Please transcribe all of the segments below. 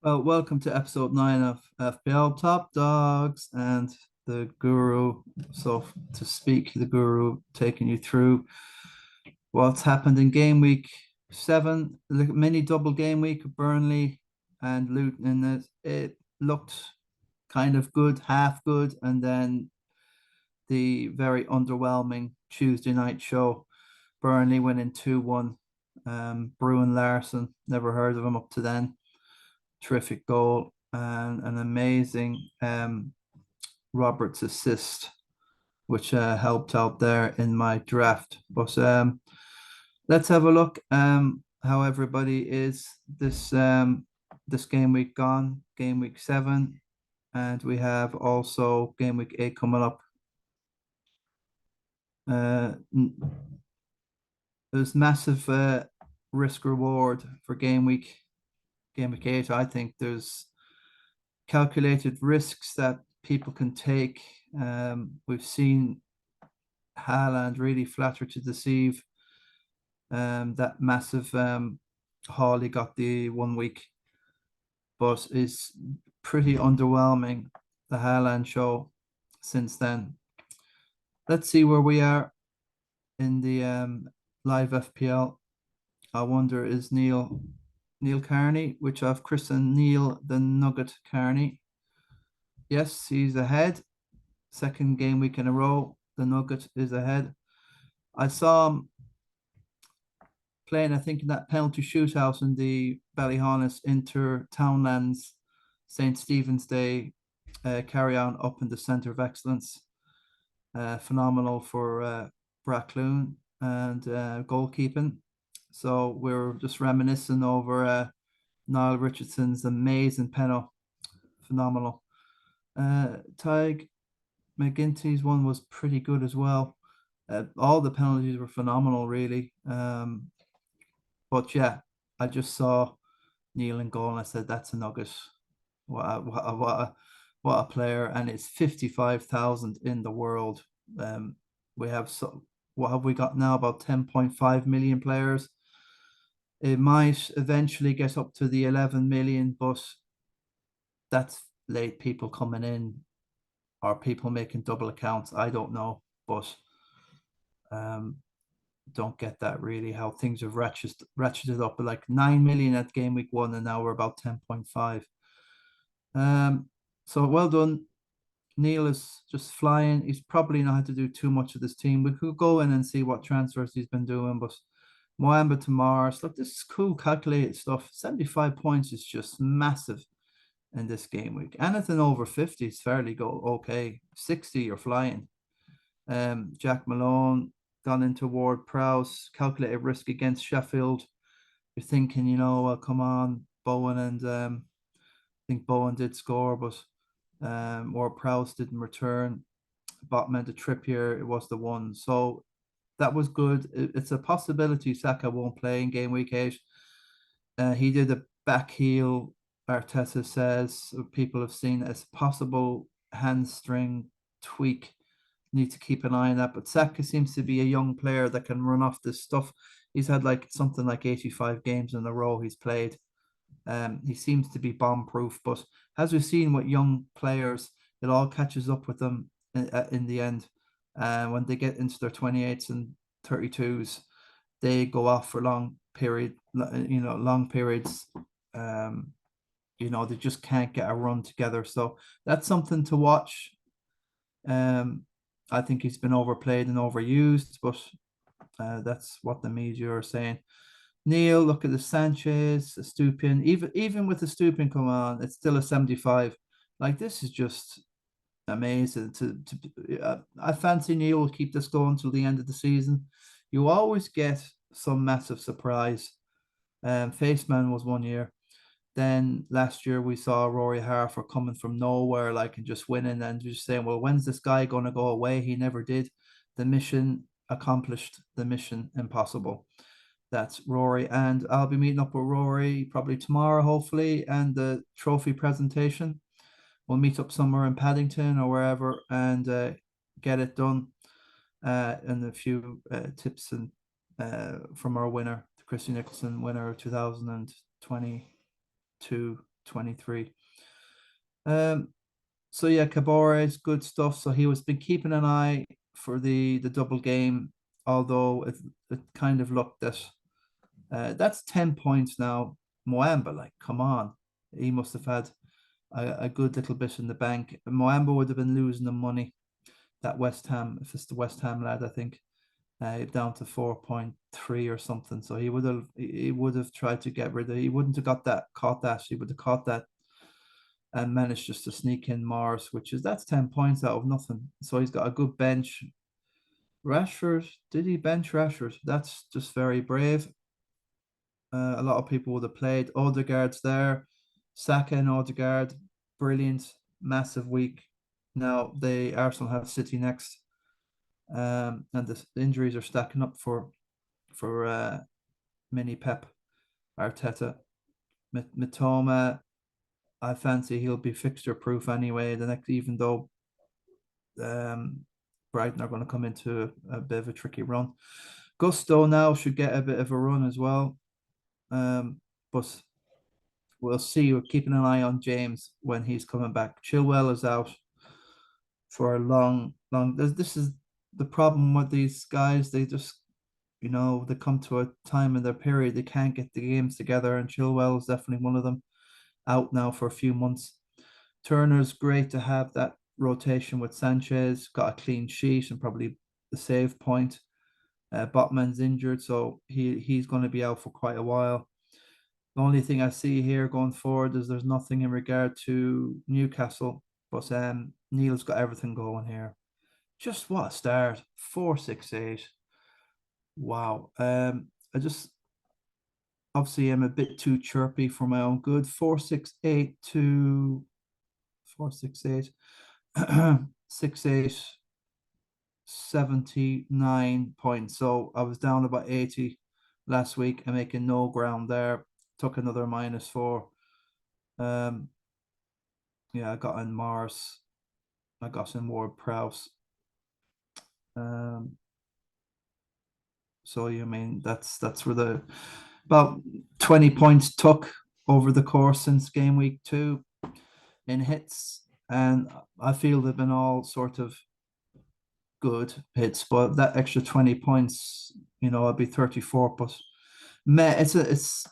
Well, welcome to episode 9 of FPL Top Dogs and the Guru. So, to speak, the Guru taking you through what's happened in game week 7, the mini double game week of Burnley and Luton. And it looked kind of good, half good, and then the very underwhelming Tuesday night show. Burnley winning 2-1. Bruin Larson, never heard of him up to then. Terrific goal and an amazing Roberts assist, which helped out there in my draft. But let's have a look how everybody is this game week gone, game week 7, and we have also game week 8 coming up. There's massive risk reward for game week 8. I think there's calculated risks that people can take. We've seen Haaland really flatter to deceive. That massive haul he got the 1 week, but is pretty underwhelming, the Haaland show since then. Let's see where we are in the live FPL. I wonder, is Neil Carney, which I've christened Neil the Nugget Carney. Yes, he's ahead. Second game week in a row, the Nugget is ahead. I saw him playing, I think, in that penalty shootout in the Ballyhaunis Inter Townlands St. Stephen's Day carry on up in the Centre of Excellence. Phenomenal for Brackloon and goalkeeping. So we're just reminiscing over Niall Richardson's amazing penalty. Phenomenal. Tig McGinty's one was pretty good as well. All the penalties were phenomenal, really. But yeah, I just saw Neil in goal and I said, "That's a nugget. What a player!" And it's 55,000 in the world. We have what have we got now? About 10.5 million players. It might eventually get up to the 11 million, but that's late people coming in or people making double accounts. I don't know, but don't get that really how things have ratcheted up. But like 9 million at game week 1, and now we're about 10.5. So well done. Neil is just flying. He's probably not had to do too much of this team. We could go in and see what transfers he's been doing, but Moamba to Mars. Look, this is cool, calculated stuff. 75 points is just massive in this game week. Anything over 50 is fairly okay. 60, you're flying. Jack Malone gone into Ward Prowse, calculated risk against Sheffield. You're thinking, well, come on, Bowen, and I think Bowen did score, but Ward Prowse didn't return. Botman to Trippier, it was the one. So that was good. It's a possibility Saka won't play in game week 8. He did a back heel, Arteta says. People have seen as possible hamstring tweak. Need to keep an eye on that. But Saka seems to be a young player that can run off this stuff. He's had like something like 85 games in a row he's played. He seems to be bomb proof. But as we've seen with young players, it all catches up with them in the end. When they get into their 28s and 32s, they go off for long periods. They just can't get a run together. So that's something to watch. I think he's been overplayed and overused, but that's what the media are saying. Neil, look at the Sanchez, the Stupin. Even with the Stupin come on, it's still a 75. Like, this is just amazing. I fancy Neil will keep this going till the end of the season. You always get some massive surprise. Faceman was 1 year. Then last year we saw Rory Harper coming from nowhere, like, and just winning and just saying, well, when's this guy going to go away? He never did. The mission accomplished, the mission impossible. That's Rory. And I'll be meeting up with Rory probably tomorrow, hopefully, and the trophy presentation. We'll meet up somewhere in Paddington or wherever and get it done. And a few tips and from our winner, the Christy Nicholson winner of 2022 FPL 23. So yeah, Cabora is good stuff. So he was been keeping an eye for the double game, although it kind of looked that that's 10 points now. Moamba, like, come on. He must have had a good little bit in the bank. Moamba would have been losing the money. That West Ham, if it's the West Ham lad, I think, down to 4.3 or something. So he would have tried to get rid of. He wouldn't have caught that. He would have caught that and managed just to sneak in Mars, that's 10 points out of nothing. So he's got a good bench. Rashford, did he bench Rashford? That's just very brave. A lot of people would have played. Odegaard's there. Saka and Odegaard, brilliant, massive week. Now Arsenal have City next, and the injuries are stacking up for mini Pep Arteta. Mitoma, I fancy he'll be fixture proof anyway. The next, even though Brighton are going to come into a bit of a tricky run. Gusto now should get a bit of a run as well. But we'll see. We're keeping an eye on James when he's coming back. Chilwell is out for a long. This is the problem with these guys. They just, they come to a time in their period they can't get the games together, and Chilwell is definitely one of them. Out now for a few months. Turner's great to have that rotation with Sanchez, got a clean sheet and probably the save point. Botman's injured, so he's going to be out for quite a while. The only thing I see here going forward is there's nothing in regard to Newcastle, but Neil's got everything going here. Just what a start. 468. Wow. I just obviously I'm a bit too chirpy for my own good. 468 to 468. 68, 79 points. So I was down about 80 last week and making no ground there. Took another -4. Yeah, I got in Mars. I got in Ward Prowse. So you mean that's where the about 20 points took over the course since game week 2 in hits, and I feel they've been all sort of good hits, but that extra 20 points, I'd be 34. But it's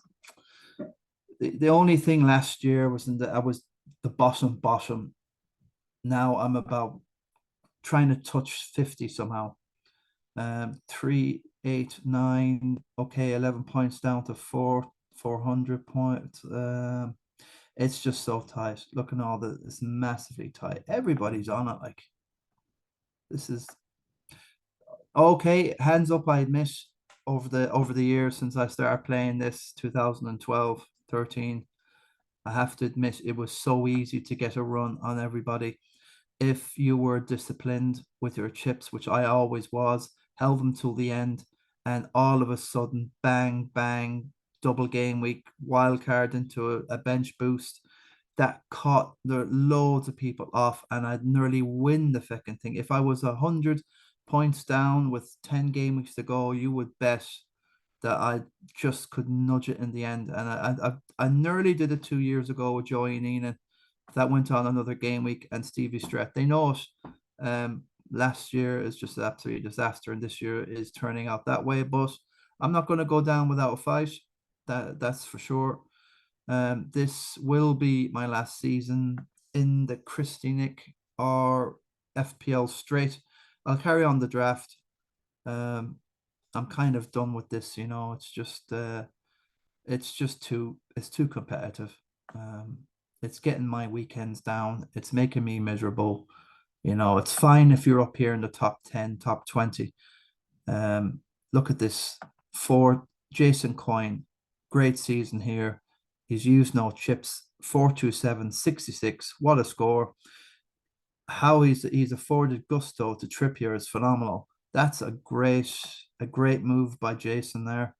the only thing last year was I was the bottom. Now I'm about trying to touch 50 somehow. 3, 8, 9, okay, 11 points down to 400 points. It's just so tight. Looking all it's massively tight. Everybody's on it. Like, this is okay. Hands up, I admit, over the years since I started playing this 2012, 13, I have to admit it was so easy to get a run on everybody if you were disciplined with your chips, which I always was. Held them till the end, and all of a sudden, bang, bang, double game week, wild card into a bench boost that caught loads of people off, and I'd nearly win the fucking thing. If I was 100 points down with 10 game weeks to go, you would bet that I just could nudge it in the end. And I nearly did it 2 years ago with Joey and Ian. That went on another game week, and Stevie Strat. They know it. Last year is just an absolute disaster, and this year is turning out that way. But I'm not going to go down without a fight. That's for sure. This will be my last season in the Christy Nick or FPL straight. I'll carry on the draft. I'm kind of done with this. It's too competitive. It's getting my weekends down. It's making me miserable. It's fine if you're up here in the top 10, top 20. Look at this. For Jason Coyne, great season here. He's used no chips. 427, 66. What a score. How he's afforded gusto to Trippier is phenomenal. That's a great move by Jason there.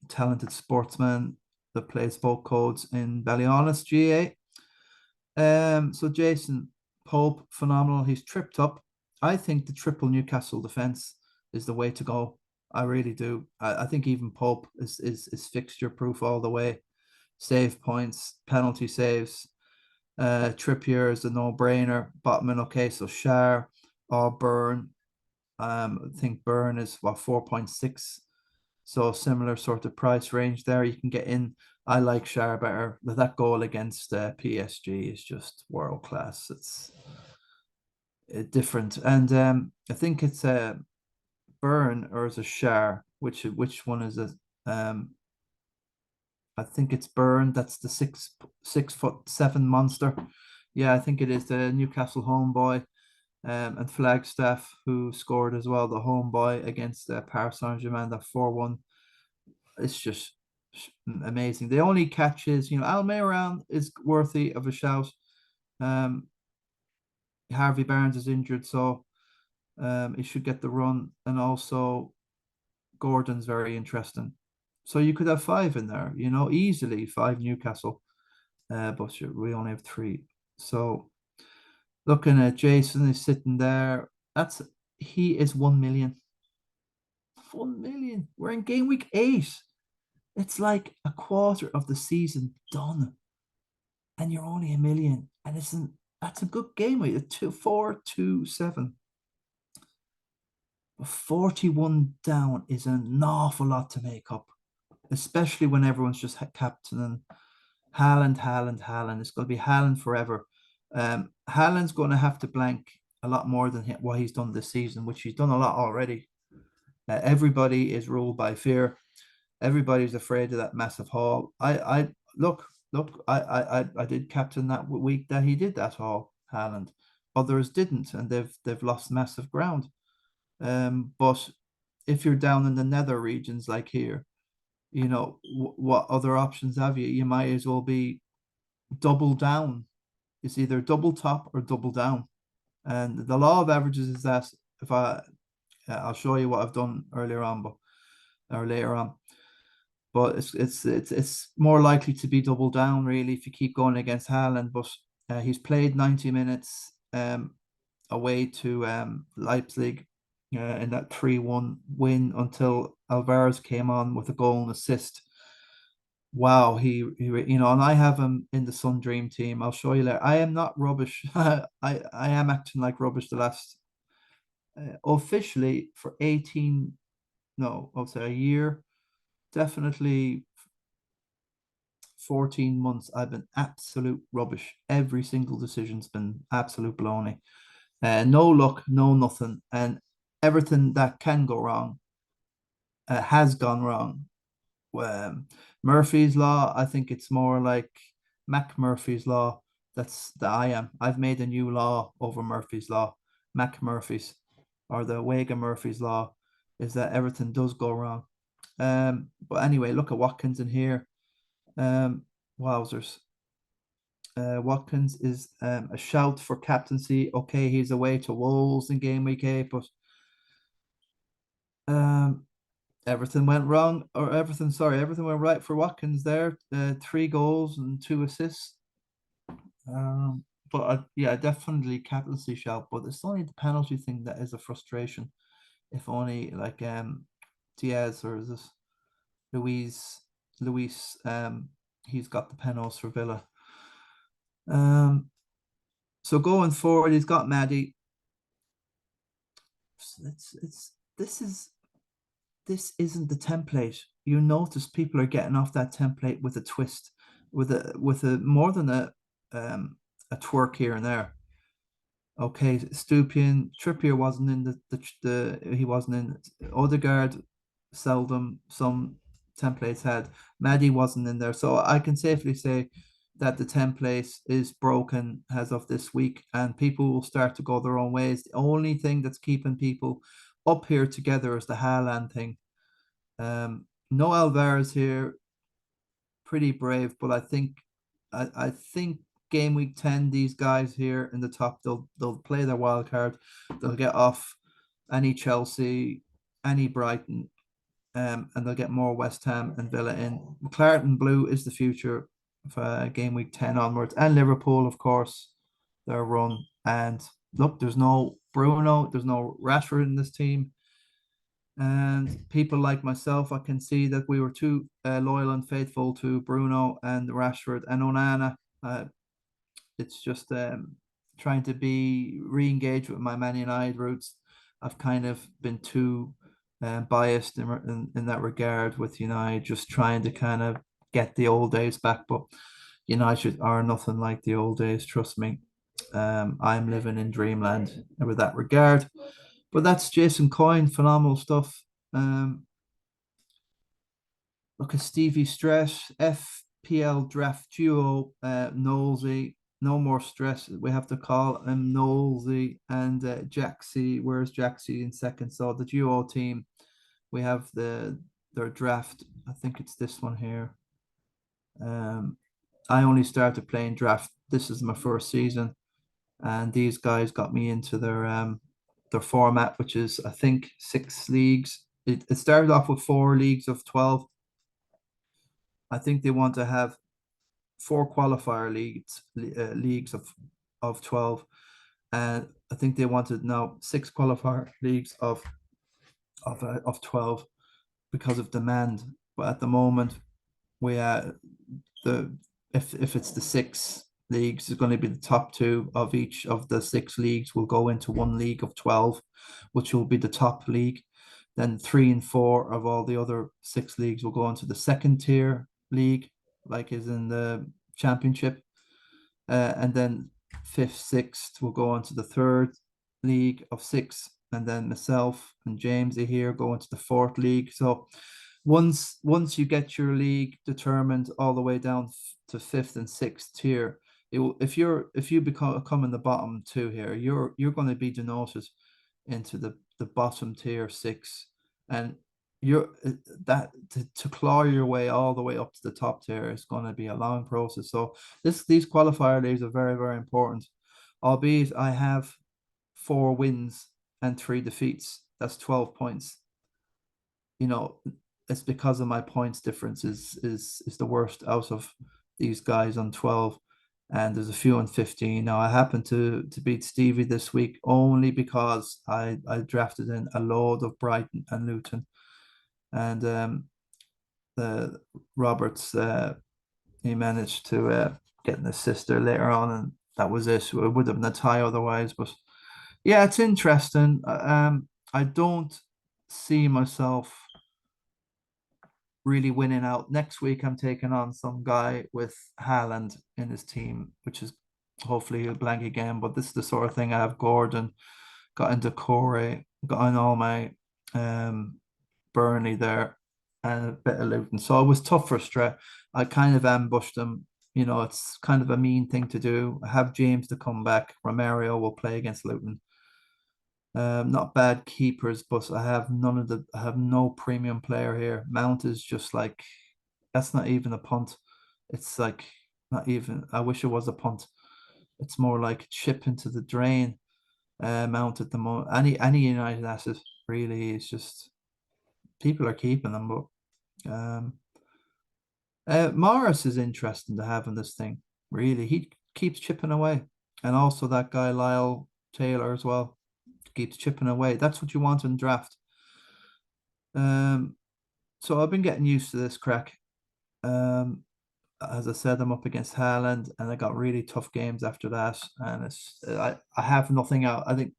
Talented sportsman that plays both codes in Ballyhaunis GA. So Jason Pope, phenomenal. He's tripped up. I think the triple Newcastle defense is the way to go. I really do. I think even Pope is fixture proof all the way. save points, penalty saves. Trippier is a no-brainer. Botman, okay, so Schär or Burn. I think Burn is what, 4.6. So similar sort of price range there. You can get in. I like Schär better. That goal against PSG is just world class. It's different, and I think it's a Burn or is a Schär. Which one is it? I think it's Burn. That's the 6'7" monster. Yeah, I think it is the Newcastle homeboy. And Flagstaff, who scored as well, the homeboy against Paris Saint-Germain, that 4-1. It's just amazing. The only catch is, Almiron is worthy of a shout. Um, Harvey Barnes is injured, so he should get the run. And also, Gordon's very interesting. So you could have five in there, easily five Newcastle. But we only have three. So looking at Jason is sitting there. He is 1 million. 1 million. We're in game week 8. It's like a quarter of the season done, and you're only 1 million. And that's a good game week. 4-2-7. 41 down is an awful lot to make up, especially when everyone's just captaining Haaland, Haaland, Haaland. It's going to be Haaland forever. Haaland's going to have to blank a lot more than what he's done this season, which he's done a lot already. Everybody is ruled by fear. Everybody's afraid of that massive haul. I look. I did captain that week that he did that haul, Haaland. Others didn't, and they've lost massive ground. But if you're down in the nether regions like here, what other options have you? You might as well be double down. It's either double top or double down. And the law of averages is that if I'll show you what I've done earlier on, or later on. But it's more likely to be double down really if you keep going against Haaland. But he's played 90 minutes away to Leipzig in that 3-1 win until Alvarez came on with a goal and assist. Wow, and I have him in the Sun Dream team. I'll show you later. I am not rubbish. I am acting like rubbish the last officially for 18, no, I'll say a year, definitely 14 months. I've been absolute rubbish. Every single decision's been absolute baloney. No luck, no nothing, and everything that can go wrong has gone wrong. Murphy's Law, I think it's more like Mac Murphy's Law. That's the I am. I've made a new law over Murphy's Law. Mac Murphy's, or the Wega Murphy's Law, is that everything does go wrong. But anyway, look at Watkins in here. Wowzers. Watkins is a shout for captaincy. Okay, he's away to Wolves in game week 8, but everything went wrong, or everything went right for Watkins there. 3 goals and 2 assists. But yeah, definitely captaincy shout. But it's only the penalty thing that is a frustration. If only like Diaz, or is this Luis? He's got the penalties for Villa. So going forward, he's got Maddie. This isn't the template. You notice people are getting off that template with a twist, with a more than a twerk here and there. Okay, Stupian, Trippier wasn't in he wasn't in. Odegaard, seldom, some templates had. Maddie wasn't in there, so I can safely say that the template is broken as of this week, and people will start to go their own ways. The only thing that's keeping people up here together is the Haaland thing. No Alvarez here, pretty brave, but I think game week 10, these guys here in the top, they'll play their wild card. They'll get off any Chelsea, any Brighton, and they'll get more West Ham and Villa in. Claret and Blue is the future for game week 10 onwards, and Liverpool, of course, their run. And look, there's no Bruno, there's no Rashford in this team. And people like myself, I can see that we were too loyal and faithful to Bruno and Rashford and Onana. It's just trying to be re-engaged with my Man United roots. I've kind of been too biased in that regard with United, just trying to kind of get the old days back. But United are nothing like the old days, trust me. I'm living in dreamland with that regard. But that's Jason Coyne, phenomenal stuff. Look at Stevie Stress, FPL Draft Duo, Nosey. No more stress. We have to call him Nosey and Jaxie. Where's Jaxie in second? So the duo team, we have their draft. I think it's this one here. Um, I only started playing draft. This is my first season, and these guys got me into their format, which is I think 6 leagues. It started off with 4 leagues of 12. I think they want to have 4 qualifier leagues of 12, and I think they wanted now 6 qualifier leagues of 12 because of demand. But at the moment, we the if it's the 6 leagues, it's going to be the top two of each of the 6 leagues will go into one league of 12, which will be the top league. Then 3 and 4 of all the other 6 leagues will go into the second tier league, like is in the championship. And then fifth, sixth will go on to the third league of 6, and then myself and Jamesy here go into the fourth league. So once you get your league determined all the way down to fifth and sixth tier, if you become in the bottom two here, you're going to be denoted into the bottom tier 6, and you're that to claw your way all the way up to the top tier is going to be a long process. So these qualifier leagues are very, very important. Albeit I have 4 wins and 3 defeats. That's 12 points. You know, it's because of my points difference is the worst out of these guys on 12. And there's a few on 15. Now I happen to beat Stevie this week only because I drafted in a load of Brighton and Luton. And the Roberts he managed to get an assist there later on, and that was it. It would have been a tie otherwise. But yeah, it's interesting. I don't see myself really winning out. Next week, I'm taking on some guy with Haaland in his team, which is hopefully a blank again. But this is the sort of thing I have Gordon, got into Corey, got in all my Burnley there, and a bit of Luton. So it was tough for Strat. I kind of ambushed them. It's kind of a mean thing to do. I have James to come back. Romario will play against Luton. Not bad keepers, but I have no premium player here. Mount is just like that's not even a punt. It's like not even. I wish it was a punt. It's more like chip into the drain. Mount at the moment. Any United asset really is just people are keeping them, but Morris is interesting to have in this thing. Really, he keeps chipping away, and also that guy Lyle Taylor as well keeps chipping away. That's what you want in draft. Um, so I've been getting used to this crack. Um, as I said, I'm up against Haaland, and I got really tough games after that. And I have nothing out. I think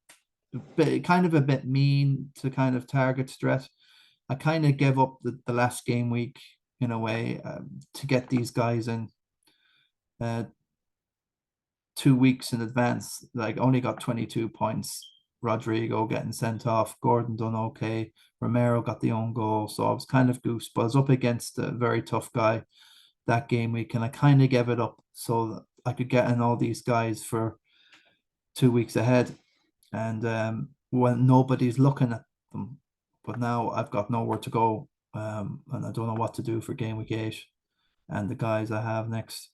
kind of a bit mean to kind of target stress. I kind of gave up the last game week in a way to get these guys in uh, 2 weeks in advance. Like only got 22 points. Rodrigo getting sent off. Gordon done okay. Romero got the own goal. So I was kind of goose, but I was up against a very tough guy that game week, and I kind of gave it up so that I could get in all these guys for 2 weeks ahead. And when nobody's looking at them, but now I've got nowhere to go, and I don't know what to do for game week 8 and the guys I have next.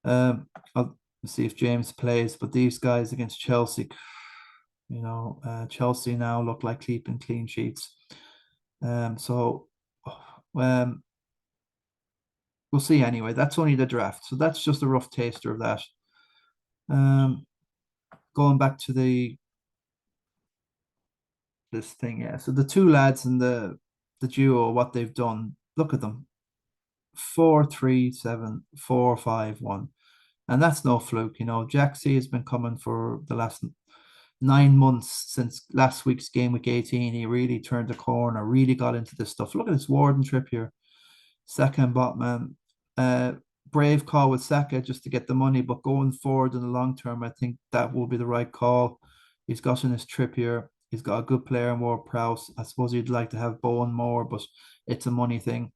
I'll see if James plays, but these guys against Chelsea, Chelsea now look like keeping clean sheets. So um, we'll see anyway. That's only the draft, so that's just a rough taster of that. Um, Going back to the this thing. Yeah. So the two lads in the duo, what they've done, look at them. 4-3-7, 4-5-1. And that's no fluke, you know. Jaxie has been coming for the last 9 months since last week's game, week 18. He really turned the corner, really got into this stuff. Look at this Warden trip here. Saka and Botman. Uh, Brave call with Saka just to get the money, but going forward in the long term, I think that will be the right call. He's got in his trip here. He's got a good player in Ward Prowse. I suppose he'd like to have Bowen more, but it's a money thing.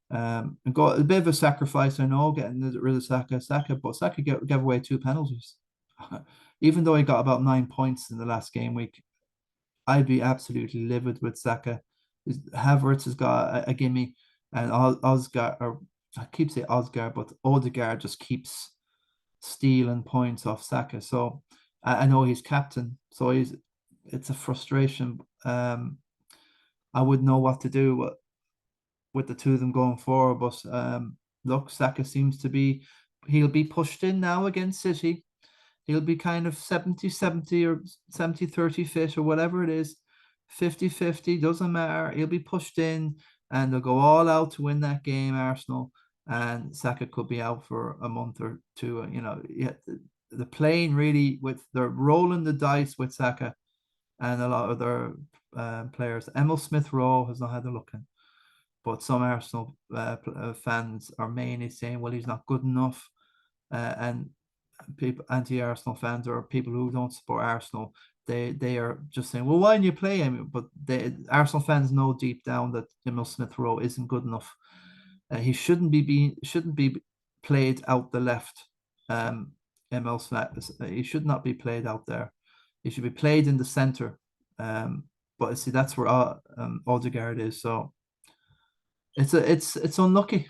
And got a bit of a sacrifice, I know, getting rid of Saka, but Saka gave away two penalties. Even though he got about 9 points in the last game week, I'd be absolutely livid with Saka. Havertz has got a gimme, and Oscar, or I keep saying Oscar, but Odegaard just keeps stealing points off Saka. So I know he's captain, so it's a frustration. I wouldn't know what to do with the two of them going forward, but look, Saka seems to be he'll be pushed in now against City. He'll be kind of 70-70 or 70-30 fit or whatever it is. 50-50, doesn't matter. He'll be pushed in and they'll go all out to win that game, Arsenal. And Saka could be out for a month or two. You know, yeah, the playing really they're rolling the dice with Saka and a lot of their players. Emil Smith Rowe has not had a look in, but some Arsenal fans are mainly saying, well, he's not good enough. And people, anti-Arsenal fans or people who don't support Arsenal, they are just saying, well, why didn't you play him? But Arsenal fans know deep down that Emil Smith Rowe isn't good enough. He shouldn't be played out the left. Emil Smith, he should not be played out there. He should be played in the center. But see, that's where Odegaard is. So it's unlucky.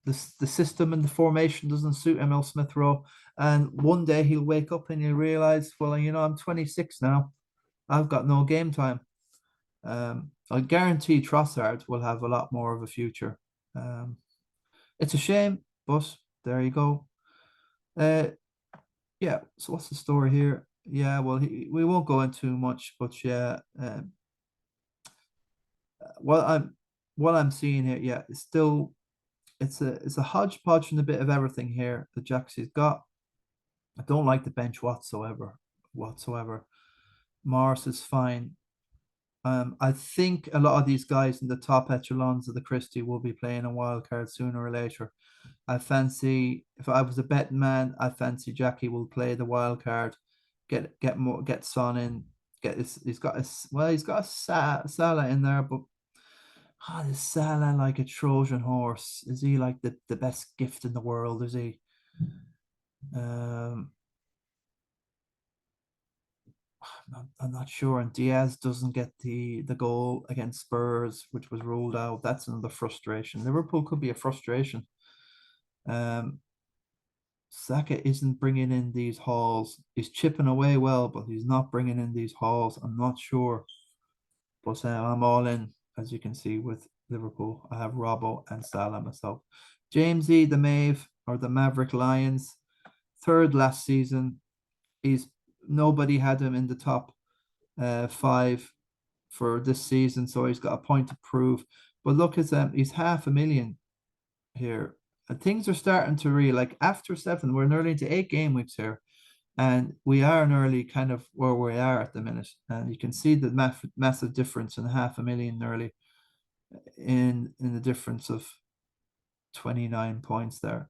The system and the formation doesn't suit Emil Smith Rowe. And one day he'll wake up and he'll realize, well, you know, I'm 26 now. I've got no game time. I guarantee Trossard will have a lot more of a future. It's a shame, but there you go. Yeah. So what's the story here? Yeah. Well, we won't go into much, but yeah. What I'm seeing here, yeah, it's still it's a hodgepodge and a bit of everything here that Jaxie's got. I don't like the bench whatsoever. Morris is fine. I think a lot of these guys in the top echelons of the Christie will be playing a wild card sooner or later. I fancy if I was a betting man, I fancy Jackie will play the wild card, get Son in, he's got a Salah in there, but is Salah like a Trojan horse? Is he like the best gift in the world? Is he? Um, I'm not sure. And Diaz doesn't get the goal against Spurs, which was ruled out. That's another frustration. Liverpool could be a frustration. Um, Saka isn't bringing in these hauls. He's chipping away well, but he's not bringing in these hauls. I'm not sure, but I'm all in, as you can see with Liverpool. I have Robbo and Salah myself. Jamesy, the Mave or the Maverick Lions, third last season. He's nobody had him in the top five for this season, so he's got a point to prove. But look at he's 500,000 here. And things are starting to really like after 7, we're nearly into 8 game weeks here, and we are nearly kind of where we are at the minute. And you can see the massive difference in 500,000 nearly in the difference of 29 points there.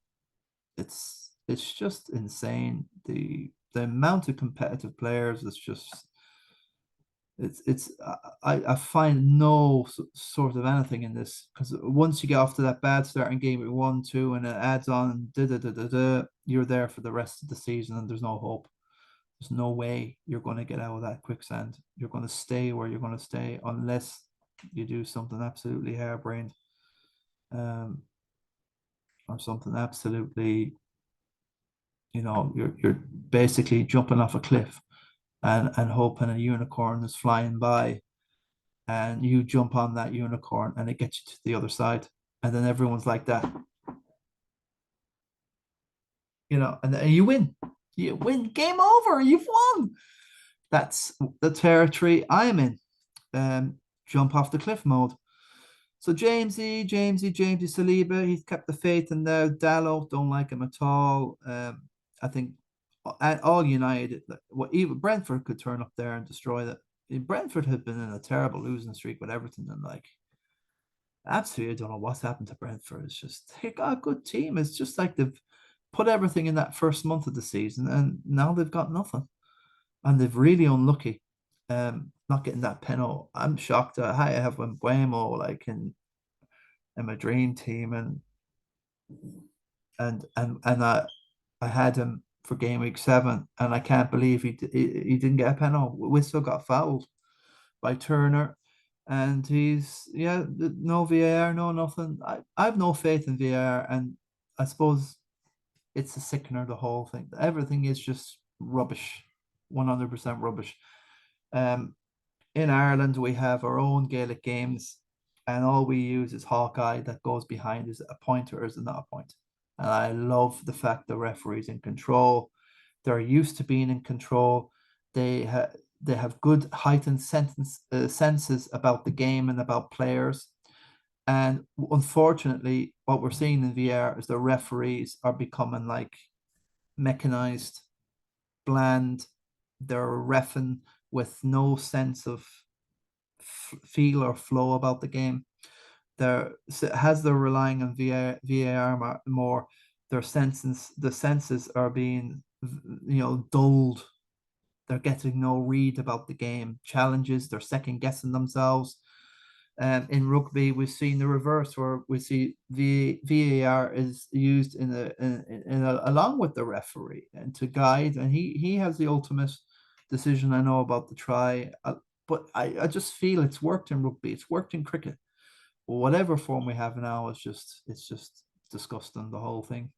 It's just insane. The amount of competitive players is just it's I find no sort of anything in this, because once you get off to that bad starting game with 1-2 and it adds on you're there for the rest of the season and there's no hope. There's no way you're going to get out of that quicksand. You're going to stay where you're going to stay unless you do something absolutely harebrained, or something absolutely, you're basically jumping off a cliff and hoping a unicorn is flying by and you jump on that unicorn and it gets you to the other side. And then everyone's like that, and you win. You win. Game over. You've won. That's the territory I'm in. jump off the cliff mode. So Jamesy Saliba, he's kept the faith, and now Dallo, don't like him at all. I think at all United, even Brentford could turn up there and destroy that. Brentford had been in a terrible losing streak with Everton, and like absolutely, I don't know what's happened to Brentford. It's just they got a good team. It's just like they've put everything in that first month of the season, and now they've got nothing, and they've really unlucky. Not getting that penalty. I'm shocked at how I have Buemo like in my dream team, and I had him for game week 7, and I can't believe he didn't get a penalty. We still got fouled by Turner, and he's no VAR, no nothing. I have no faith in VAR, and I suppose it's a sickener, the whole thing. Everything is just rubbish, 100% rubbish. In Ireland, we have our own Gaelic games, and all we use is Hawkeye that goes behind is a pointer or is not a point. And I love the fact the referee's in control. They're used to being in control. They have good heightened senses about the game and about players. And unfortunately, what we're seeing in VR is the referees are becoming like mechanized, bland. They're reffing with no sense of feel or flow about the game. They're relying on VAR more. The senses are being dulled. They're getting no read about the game. Challenges, they're second guessing themselves. In rugby, we've seen the reverse, where we see VAR is used along with the referee and to guide, and he has the ultimate decision. I know about the try, but I just feel it's worked in rugby, it's worked in cricket. Whatever form we have now is just disgusting, the whole thing.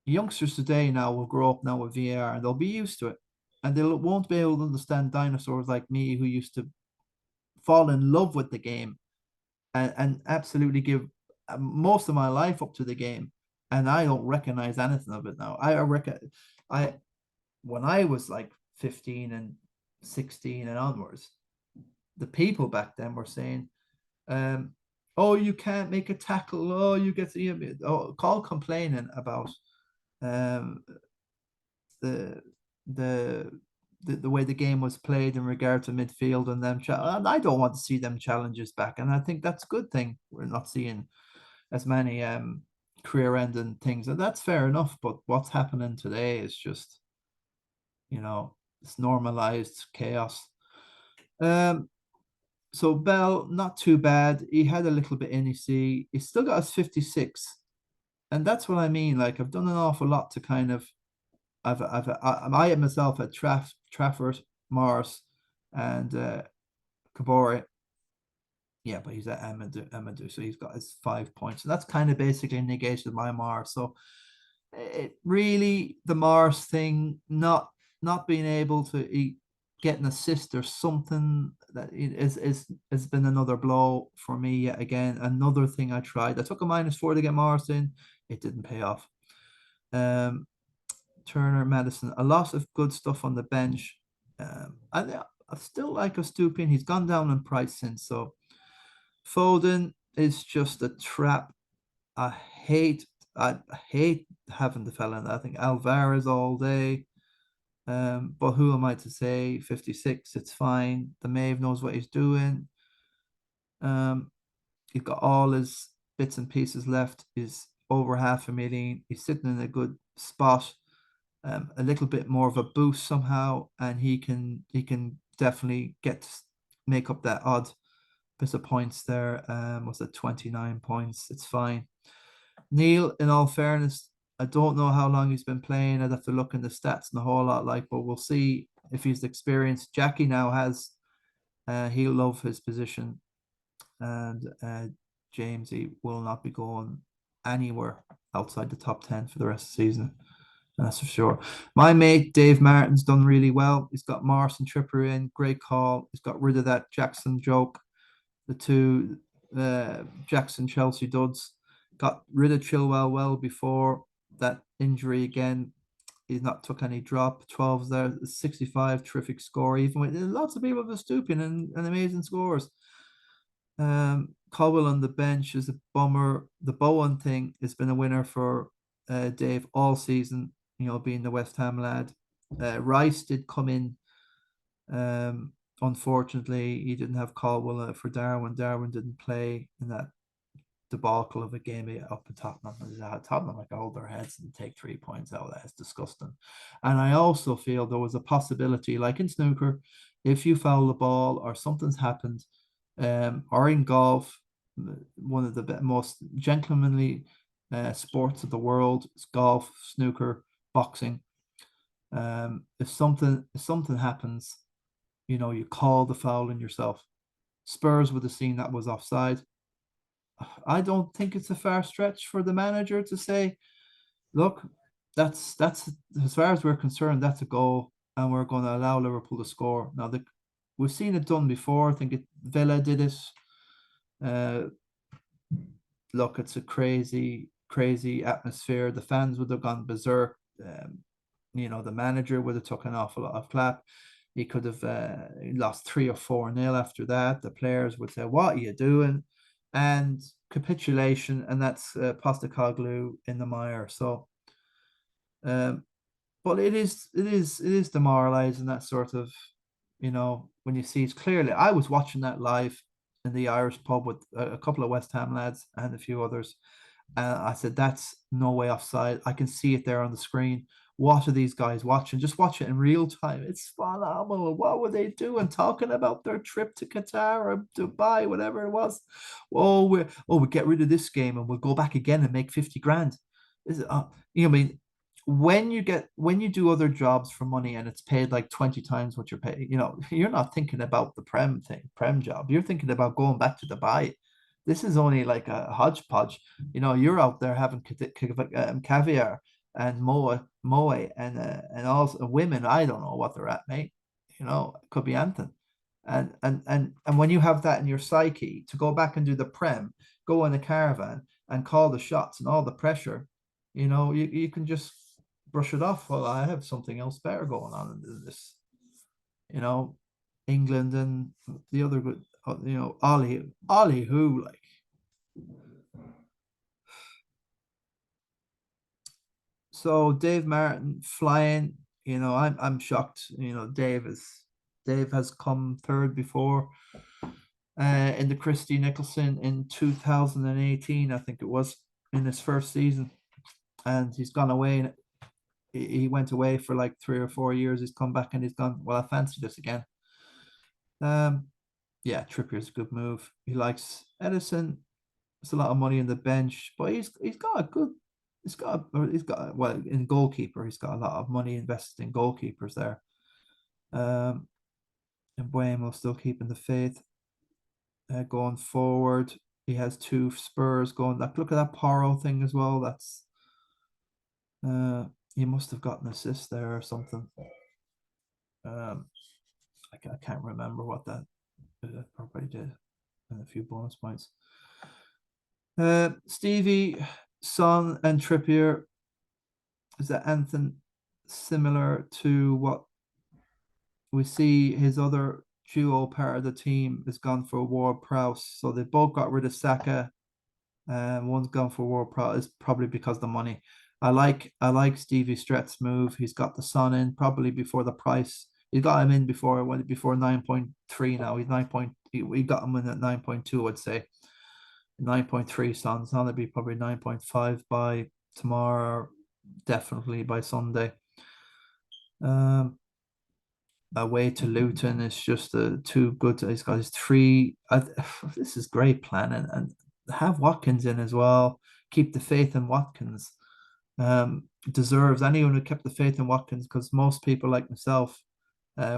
Youngsters today now will grow up now with VAR, and they'll be used to it, and they won't be able to understand dinosaurs like me, who used to fall in love with the game and absolutely give most of my life up to the game, and I don't recognize anything of it now. I when I was like 15 and 16 and onwards, the people back then were saying, oh, you can't make a tackle, oh, you get call complaining about the the the way the game was played in regard to midfield and them. And I don't want to see them challenges back, and I think that's a good thing. We're not seeing as many career-ending things, and that's fair enough. But what's happening today is just, it's normalized chaos. So Bell, not too bad. He had a little bit in. He still got his 56, and that's what I mean. Like, I've done an awful lot to kind of. I myself at Trafford, Morris, and Kabore. Yeah, but he's at Amadou, so he's got his 5 points, and that's kind of basically negated my Mars. So it really, the Mars thing, not being able to get an assist or something, that has been another blow for me yet again. Another thing I tried. I took a -4 to get Mars in. It didn't pay off. Turner, Madison, a lot of good stuff on the bench. I still like Stupin. He's gone down in price since. So Foden is just a trap. I hate having the fella in that. I think Alvarez all day. But who am I to say? 56, it's fine. The Maeve knows what he's doing. He's got all his bits and pieces left. He's over 500,000. He's sitting in a good spot. A little bit more of a boost somehow, and he can definitely make up that odd bit of points there. Was it 29 points? It's fine. Neil, in all fairness, I don't know how long he's been playing. I'd have to look in the stats and a whole lot, but we'll see if he's experienced. Jackie now has, he'll love his position, and James, he will not be going anywhere outside the top 10 for the rest of the season. That's for sure. My mate Dave Martin's done really well. He's got Morris and Tripper in. Great call. He's got rid of that Jackson joke. The two Jackson Chelsea duds. Got rid of Chilwell well before that injury again. He's not took any drop. 12's there, 65, terrific score. Even with lots of people just stooping and amazing scores. Caldwell on the bench is a bummer. The Bowen thing has been a winner for Dave all season, being the West Ham lad. Rice did come in. Unfortunately, he didn't have Caldwell for Darwin. Darwin didn't play in that debacle of a game up at Tottenham. Tottenham like hold their heads and take 3 points out. That's disgusting. And I also feel there was a possibility, like in snooker, if you foul the ball or something's happened, or in golf, one of the most gentlemanly sports of the world is golf, snooker, boxing. If something happens, you call the foul in yourself. Spurs would have seen that was offside. I don't think it's a far stretch for the manager to say, look, that's as far as we're concerned, that's a goal, and we're going to allow Liverpool to score. Now, we've seen it done before. I think Villa did it. Look, it's a crazy, crazy atmosphere. The fans would have gone berserk. The manager would have took an awful lot of clap. He could have lost 3 or 4-0 after that. The players would say, "What are you doing?" And capitulation, and that's Postecoglou in the mire. So, but it is demoralizing, that sort of, when you see it clearly. I was watching that live in the Irish pub with a couple of West Ham lads and a few others. I said, that's no way offside. I can see it there on the screen. What are these guys watching? Just watch it in real time. It's phenomenal. What were they doing? Talking about their trip to Qatar or Dubai, whatever it was. We get rid of this game and we'll go back again and make 50 grand. I mean, when you do other jobs for money and it's paid like 20 times what you're paid, you're not thinking about the prem job. You're thinking about going back to Dubai. This is only like a hodgepodge. You're out there having caviar and moe and also women. I don't know what they're at, mate. It could be anything. And when you have that in your psyche to go back and do the prem, go in a caravan and call the shots and all the pressure, you can just brush it off. Well, I have something else better going on in this. England and the other good, Ollie who like. So Dave Martin flying, I'm shocked. Dave has come third before in the Christie Nicholson in 2018, I think it was, in his first season. And he's gone away. He went away for like 3 or 4 years. He's come back and he's gone, well, I fancy this again. Yeah, Trippier's a good move. He likes Edison. There's a lot of money in the bench, but he's got a good well, in goalkeeper, he's got a lot of money invested in goalkeepers there. And Buemo still keeping the faith going forward. He has 2 Spurs going. Look at that Poro thing as well. That's he must have got an assist there or something. I can't remember what that probably did, and a few bonus points. Stevie, Son, and Trippier. Is that anything similar to what we see his other duo part of the team has gone for Ward-Prowse? So they both got rid of Saka. One's gone for Ward-Prowse, probably because of the money. I like Stevie Strett's move. He's got the Son in probably before the price. He got him in before 9.3 now. He's 9. We got him in at 9.2, I'd say. 9.3 Sons. Now that'd be probably 9.5 by tomorrow, definitely by Sunday. Away to Luton is just too good. He's got his 3. This is great planning, and have Watkins in as well. Keep the faith in Watkins. Deserves anyone who kept the faith in Watkins, because most people like myself,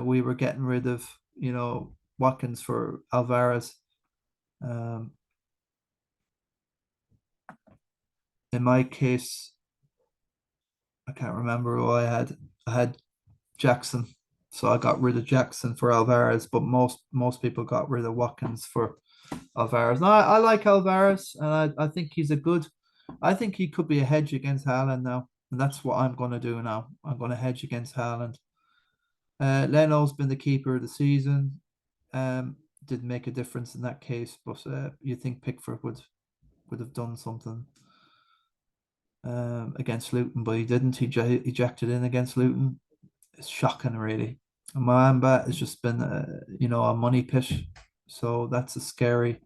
we were getting rid of Watkins for Alvarez. In my case, I can't remember who I had. I had Jackson, so I got rid of Jackson for Alvarez. But most people got rid of Watkins for Alvarez. No, I like Alvarez, and I think he's a good. I think he could be a hedge against Haaland now. And that's what I'm going to do now. I'm going to hedge against Haaland. Leno's been the keeper of the season. Didn't make a difference in that case, but you think Pickford would have done something against Luton, but he didn't. He ejected in against Luton. It's shocking, really. Mamba has just been, a money pit, so that's a scary.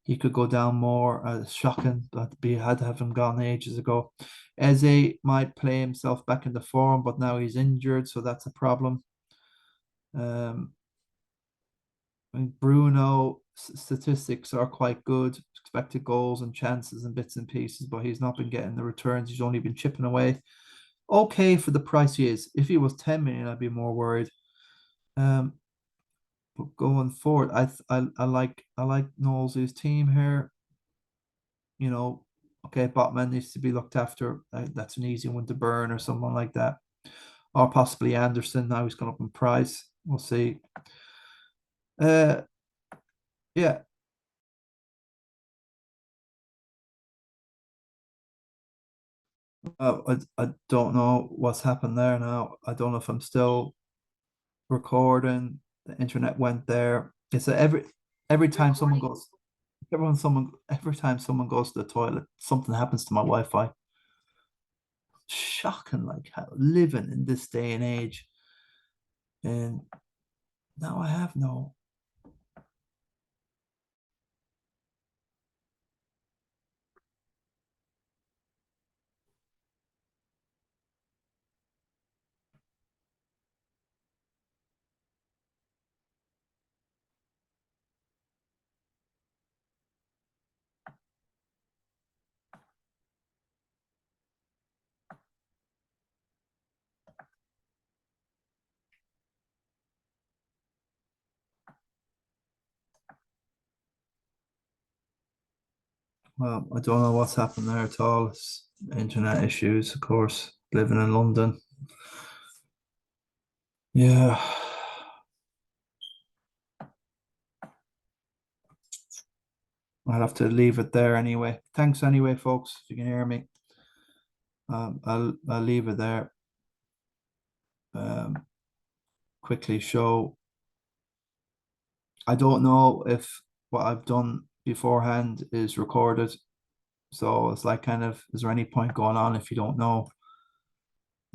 He could go down more. Shocking that we had to have him gone ages ago. Eze might play himself back into form, but now he's injured, so that's a problem. Um, I mean, Bruno statistics are quite good, expected goals and chances and bits and pieces, but he's not been getting the returns. He's only been chipping away. Okay for the price he is. If he was 10 million, I'd be more worried. Um, but going forward, I like Knowles' team here. You know, okay, Botman needs to be looked after. That's an easy one to burn or someone like that, or possibly Anderson. Now he's gone up in price. We'll see. Uh, yeah, I don't know what's happened there now. I don't know if I'm still recording. The internet went there. It's every time someone goes, every time someone goes to the toilet, something happens to my Wi-Fi. Shocking, like how living in this day and age. And now I have no. Well, I don't know what's happened there at all. It's internet issues, of course, living in London. Yeah, I'll have to leave it there anyway. Thanks anyway, folks, if you can hear me. I'll leave it there. Um, quickly show. I don't know if what I've done beforehand is recorded. So it's like kind of, is there any point going on if you don't know?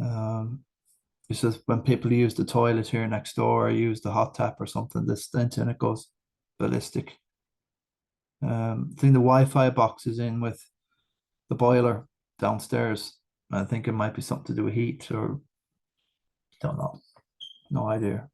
Um, it's just when people use the toilet here next door or use the hot tap or something, this the internet goes ballistic. I think the Wi-Fi box is in with the boiler downstairs. I think it might be something to do with heat or don't know. No idea.